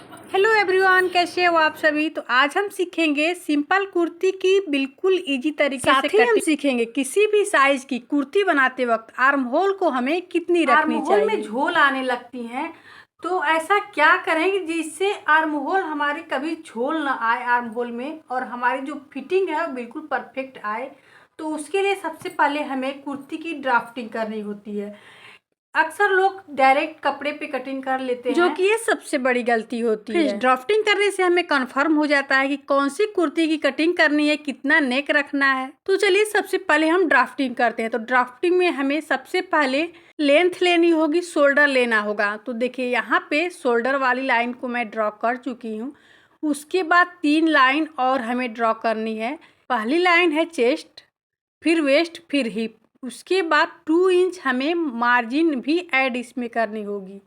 Hello everyone, कैसे हो आप सभी। तो आज हम सीखेंगे सिंपल कुर्ती की बिल्कुल इजी तरीके से कटिंग। हम सीखेंगे किसी भी साइज की कुर्ती बनाते वक्त आर्म होल को हमें कितनी रखनी चाहिए। आर्म होल में झोल आने लगती हैं, तो ऐसा क्या करेंगे जिससे आर्म होल हमारी कभी झोल ना आए आर्म होल में, और हमारी जो फिटिंग है वो बिल्कुल परफेक्ट आए। तो उसके लिए सबसे पहले हमें कुर्ती की ड्राफ्टिंग करनी होती है। अक्सर लोग डायरेक्ट कपड़े पे कटिंग कर लेते हैं, जो कि ये सबसे बड़ी गलती होती है। ड्राफ्टिंग करने से हमें कंफर्म हो जाता है कि कौन सी कुर्ती की कटिंग करनी है, कितना नेक रखना है। तो चलिए सबसे पहले हम ड्राफ्टिंग करते हैं। तो ड्राफ्टिंग में हमें सबसे पहले लेंथ लेनी होगी, शोल्डर लेना होगा। तो देखिए यहाँ पे शोल्डर वाली लाइन को मैं ड्रॉ कर चुकी हूँ। उसके बाद 3 लाइन और हमें ड्रॉ करनी है। पहली लाइन है चेस्ट, फिर वेस्ट, फिर हिप। उसके बाद 2 इंच हमें मार्जिन भी ऐड इसमें करनी होगी।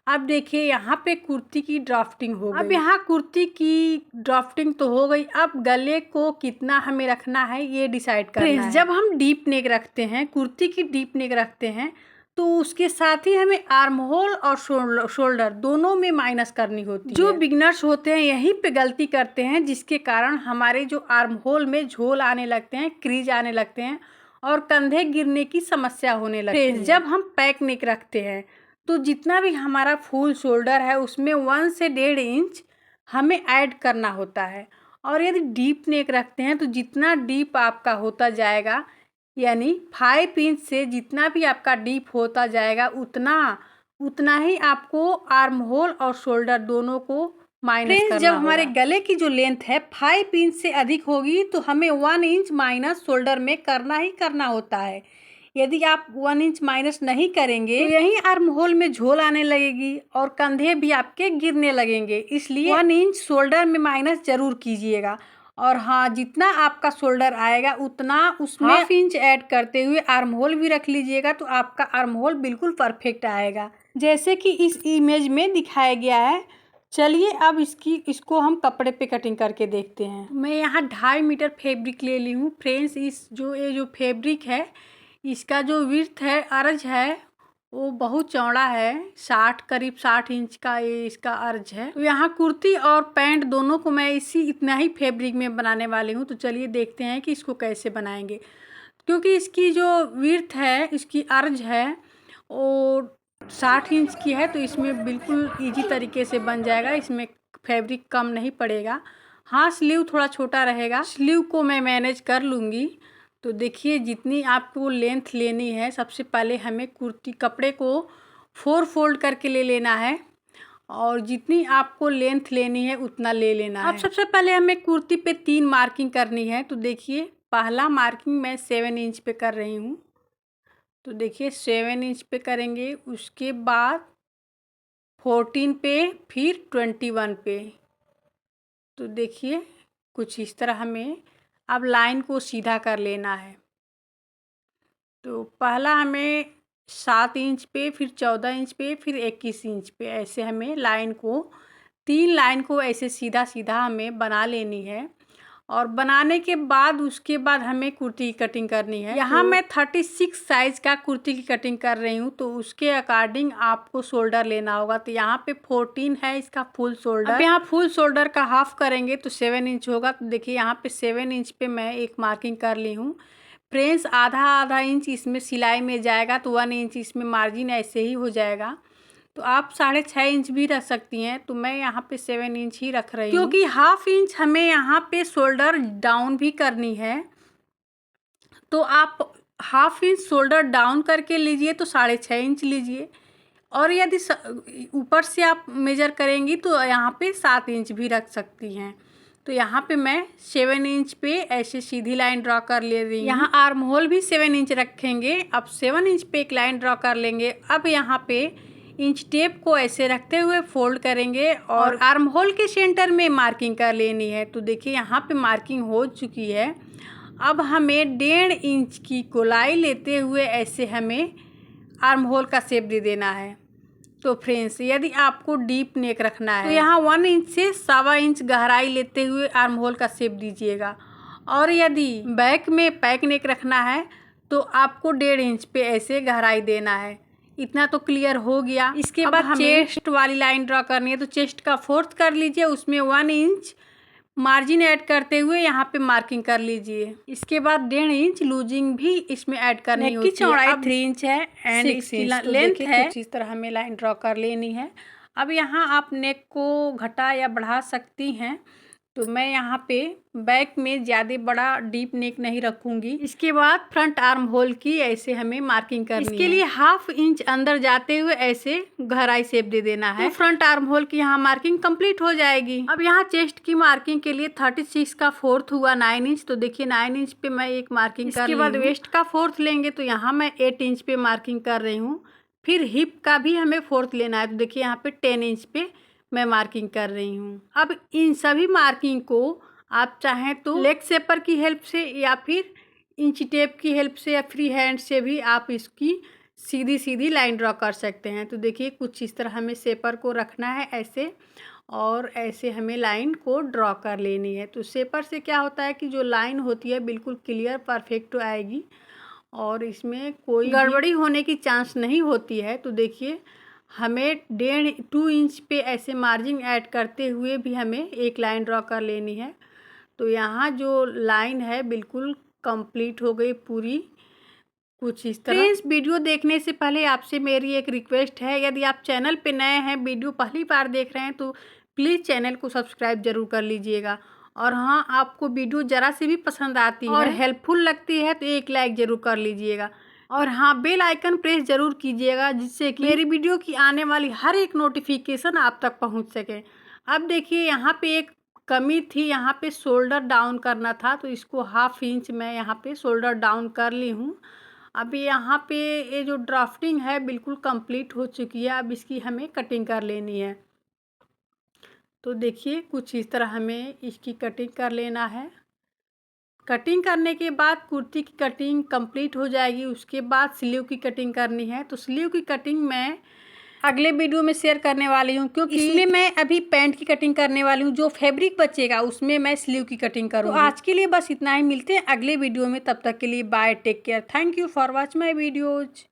अब देखिए यहाँ पे कुर्ती की ड्राफ्टिंग हो गई। अब यहाँ कुर्ती की ड्राफ्टिंग तो हो गई। अब गले को कितना हमें रखना है ये डिसाइड करना है। जब हम डीप नेक रखते हैं, कुर्ती की डीप नेक रखते हैं, तो उसके साथ ही हमें आर्म होल और शोल्डर दोनों में माइनस करनी होती है। जो बिगनर्स होते हैं यहीं पे गलती करते हैं, जिसके कारण हमारे जो आर्म होल में झोल आने लगते हैं, क्रीज आने लगते हैं और कंधे गिरने की समस्या होने लगती है। जब हम पैक नेक रखते हैं तो जितना भी हमारा फुल शोल्डर है उसमें 1 से 1.5 इंच हमें ऐड करना होता है। और यदि डीप नेक रखते हैं तो जितना डीप आपका होता जाएगा, यानी 5 इंच से जितना भी आपका डीप होता जाएगा उतना ही आपको आर्म होल और शोल्डर दोनों को माइनस करना। जब हमारे गले की जो लेंथ है 5 इंच से अधिक होगी तो हमें 1 इंच माइनस शोल्डर में करना ही करना होता है। यदि आप 1 इंच माइनस नहीं करेंगे तो यही आर्म होल में झोल आने लगेगी और कंधे भी आपके गिरने लगेंगे। इसलिए 1 इंच शोल्डर में माइनस जरूर कीजिएगा। और हाँ, जितना आपका शोल्डर आएगा उतना उसमें 1/2 इंच ऐड करते हुए आर्म होल भी रख लीजिएगा, तो आपका आर्म होल बिल्कुल परफेक्ट आएगा, जैसे कि इस इमेज में दिखाया गया है। चलिए अब इसको हम कपड़े पे कटिंग करके देखते हैं। मैं यहाँ 2.5 मीटर फैब्रिक ले ली हूँ। फ्रेंड्स, ये जो फैब्रिक है इसका जो विड्थ है, अर्ज है, वो बहुत चौड़ा है। करीब 60 इंच का ये इसका अर्ज है। तो यहाँ कुर्ती और पैंट दोनों को मैं इतना ही फैब्रिक में बनाने वाली हूँ। तो चलिए देखते हैं कि इसको कैसे बनाएंगे। क्योंकि इसकी जो विड्थ है, इसकी अर्ज है, वो 60 इंच की है, तो इसमें बिल्कुल इजी तरीके से बन जाएगा। इसमें फैब्रिक कम नहीं पड़ेगा। हाँ, स्लीव थोड़ा छोटा रहेगा, स्लीव को मैं मैनेज कर लूँगी। तो देखिए जितनी आपको लेंथ लेनी है, सबसे पहले हमें कुर्ती कपड़े को 4 फोल्ड करके ले लेना है और जितनी आपको लेंथ लेनी है उतना ले लेना है। अब सबसे पहले हमें कुर्ती पे 3 मार्किंग करनी है। तो देखिए पहला मार्किंग मैं 7 इंच पे कर रही हूँ। तो देखिए 7 इंच पे करेंगे, उसके बाद 14 पे, फिर 21 पे। तो देखिए कुछ इस तरह हमें अब लाइन को सीधा कर लेना है। तो पहला हमें 7 इंच पे, फिर 14 इंच पे, फिर 21 इंच पे, ऐसे हमें 3 लाइन को ऐसे सीधा सीधा हमें बना लेनी है। और बनाने के बाद उसके बाद हमें कुर्ती की कटिंग करनी है। यहाँ मैं 36 साइज का कुर्ती की कटिंग कर रही हूँ, तो उसके अकॉर्डिंग आपको शोल्डर लेना होगा। तो यहाँ पे 14 है इसका फुल शोल्डर। अब यहाँ फुल शोल्डर का हाफ करेंगे तो 7 इंच होगा। तो देखिए यहाँ पे 7 इंच पे मैं एक मार्किंग कर ली हूँ। फ्रेंड्स, आधा इंच इसमें सिलाई में जाएगा, तो 1 इंच इसमें मार्जिन ऐसे ही हो जाएगा। तो आप 6.5 इंच भी रख सकती हैं। तो मैं यहाँ पे 7 इंच ही रख रही हूँ, क्योंकि 1/2 इंच हमें यहाँ पे शोल्डर डाउन भी करनी है। तो आप 1/2 इंच शोल्डर डाउन करके लीजिए, तो 6.5 इंच लीजिए। और यदि ऊपर से आप मेजर करेंगी तो यहाँ पे 7 इंच भी रख सकती हैं। तो यहाँ पे मैं 7 इंच पे ऐसे सीधी लाइन ड्रॉ कर ले रही हूँ। यहाँ आर्म होल भी 7 इंच रखेंगे। अब 7 इंच पे एक लाइन ड्रॉ कर लेंगे। अब यहाँ पे इंच टेप को ऐसे रखते हुए फोल्ड करेंगे और आर्म होल के सेंटर में मार्किंग कर लेनी है। तो देखिए यहाँ पे मार्किंग हो चुकी है। अब हमें 1.5 इंच की गोलाई लेते हुए ऐसे हमें आर्म होल का शेप दे देना है। तो फ्रेंड्स, यदि आपको डीप नेक रखना है तो यहाँ 1 इंच से 1.25 इंच गहराई लेते हुए आर्म होल का शेप दीजिएगा। और यदि बैक में पैक नेक रखना है तो आपको 1.5 इंच पे ऐसे गहराई देना है। इतना तो क्लियर हो गया। इसके बाद हमें चेस्ट वाली लाइन ड्रॉ करनी है, तो चेस्ट का 4th कर लीजिए, उसमें 1 इंच मार्जिन ऐड करते हुए यहाँ पे मार्किंग कर लीजिए। इसके बाद 1.5 इंच लूजिंग भी इसमें ऐड करनी होती है। की चौड़ाई 3 इंच है एंड इसकी लेंथ है, कुछ इस तरह हमें लाइन ड्रॉ कर लेनी है। अब यहाँ आप नेक को घटा या बढ़ा सकती हैं, तो मैं यहाँ पे बैक में ज़्यादा बड़ा डीप नेक नहीं रखूँगी। इसके बाद फ्रंट आर्म होल की ऐसे हमें मार्किंग करनी है। इसके लिए 1/2 इंच अंदर जाते हुए ऐसे गहराई शेप दे देना है, तो फ्रंट आर्म होल की यहाँ मार्किंग कंप्लीट हो जाएगी। अब यहाँ चेस्ट की मार्किंग के लिए 36 का 4th हुआ 9 इंच, तो देखिए 9 इंच पे मैं एक मार्किंग कर रही हूँ। इसके बाद वेस्ट का 4th लेंगे, तो यहाँ मैं 8 इंच पे मार्किंग कर रही हूँ। फिर हिप का भी हमें 4th लेना है, तो देखिए यहाँ पे 10 इंच पे मैं मार्किंग कर रही हूँ। अब इन सभी मार्किंग को आप चाहें तो लेग शेपर की हेल्प से या फिर इंची टेप की हेल्प से या फ्री हैंड से भी आप इसकी सीधी सीधी लाइन ड्रॉ कर सकते हैं। तो देखिए कुछ इस तरह हमें शेपर को रखना है ऐसे, और ऐसे हमें लाइन को ड्रॉ कर लेनी है। तो शेपर से क्या होता है कि जो लाइन होती है बिल्कुल क्लियर परफेक्ट आएगी और इसमें कोई गड़बड़ी होने की चांस नहीं होती है। तो देखिए हमें 2 इंच पे ऐसे मार्जिन ऐड करते हुए भी हमें एक लाइन ड्रॉ कर लेनी है। तो यहाँ जो लाइन है बिल्कुल कंप्लीट हो गई पूरी, कुछ इस तरह। इस वीडियो देखने से पहले आपसे मेरी एक रिक्वेस्ट है, यदि आप चैनल पे नए हैं, वीडियो पहली बार देख रहे हैं, तो प्लीज़ चैनल को सब्सक्राइब जरूर कर लीजिएगा। और हाँ, आपको वीडियो ज़रा से भी पसंद आती है और हेल्पफुल लगती है तो एक लाइक ज़रूर कर लीजिएगा। और हाँ, बेल आइकन प्रेस ज़रूर कीजिएगा, जिससे कि मेरी वीडियो की आने वाली हर एक नोटिफिकेशन आप तक पहुंच सके। अब देखिए यहाँ पे एक कमी थी, यहाँ पे शोल्डर डाउन करना था, तो इसको 1/2 इंच मैं यहाँ पे शोल्डर डाउन कर ली हूँ। अभी यहाँ पे ये जो ड्राफ्टिंग है बिल्कुल कंप्लीट हो चुकी है। अब इसकी हमें कटिंग कर लेनी है। तो देखिए कुछ इस तरह हमें इसकी कटिंग कर लेना है। कटिंग करने के बाद कुर्ती की कटिंग कंप्लीट हो जाएगी। उसके बाद स्लीव की कटिंग करनी है। तो स्लीव की कटिंग मैं अगले वीडियो में शेयर करने वाली हूँ, क्योंकि इसमें मैं अभी पैंट की कटिंग करने वाली हूँ। जो फैब्रिक बचेगा उसमें मैं स्लीव की कटिंग करूँगी। तो आज के लिए बस इतना ही, मिलते हैं अगले वीडियो में। तब तक के लिए bye, take care, thank you for watch my videos.